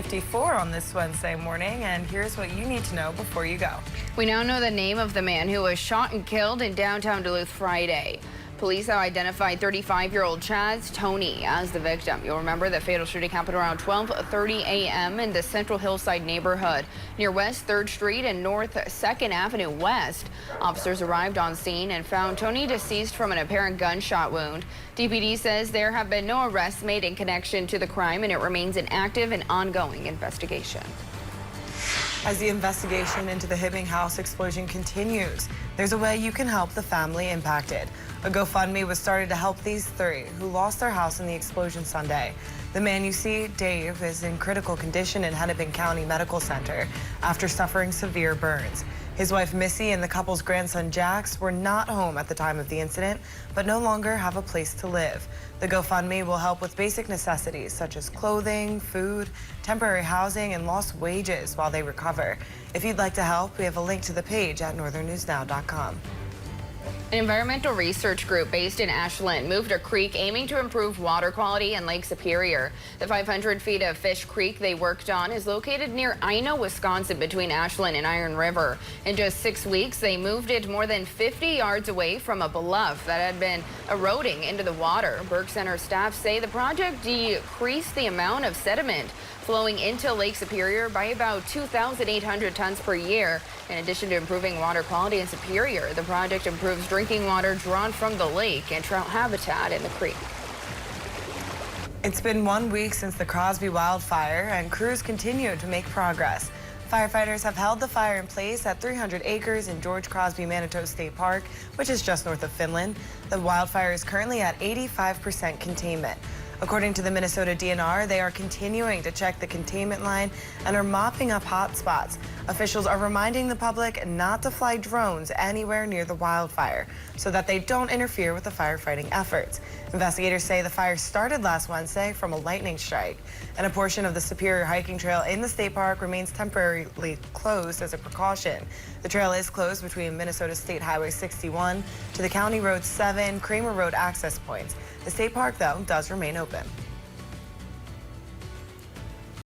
6:54 on this Wednesday morning, and here's what you need to know before you go. We now know the name of the man who was shot and killed in downtown Duluth Friday. Police have identified 35-year-old Chaz Tony as the victim. You'll remember the fatal shooting happened around 12:30 a.m. in the Central Hillside neighborhood near West 3rd Street and North 2nd Avenue West. Officers arrived on scene and found Tony deceased from an apparent gunshot wound. DPD says there have been no arrests made in connection to the crime, and it remains an active and ongoing investigation. As the investigation into the Hibbing House explosion continues, there's a way you can help the family impacted. A GoFundMe was started to help these three who lost their house in the explosion Sunday. The man you see, Dave, is in critical condition in Hennepin County Medical Center after suffering severe burns. His wife Missy and the couple's grandson Jax were not home at the time of the incident, but no longer have a place to live. The GoFundMe will help with basic necessities such as clothing, food, temporary housing, and lost wages while they recover. If you'd like to help, we have a link to the page at northernnewsnow.com. An environmental research group based in Ashland moved a creek aiming to improve water quality in Lake Superior. The 500 feet of Fish Creek they worked on is located near Ina, Wisconsin, between Ashland and Iron River. In just 6 weeks, they moved it more than 50 yards away from a bluff that had been eroding into the water. Burke Center staff say the project decreased the amount of sediment flowing into Lake Superior by about 2,800 tons per year. In addition to improving water quality in Superior, the project improves drinking water drawn from the lake and trout habitat in the creek. It's been 1 week since the Crosby wildfire, and crews continue to make progress. Firefighters have held the fire in place at 300 acres in George Crosby Manitou State Park, which is just north of Finland. The wildfire is currently at 85% containment. According to the Minnesota DNR, they are continuing to check the containment line and are mopping up hot spots. Officials are reminding the public not to fly drones anywhere near the wildfire so that they don't interfere with the firefighting efforts. Investigators say the fire started last Wednesday from a lightning strike, and a portion of the Superior hiking trail in the state park remains temporarily closed as a precaution. The trail is closed between Minnesota State Highway 61 to the County Road 7 Kramer Road access points. The state park, though, does remain open.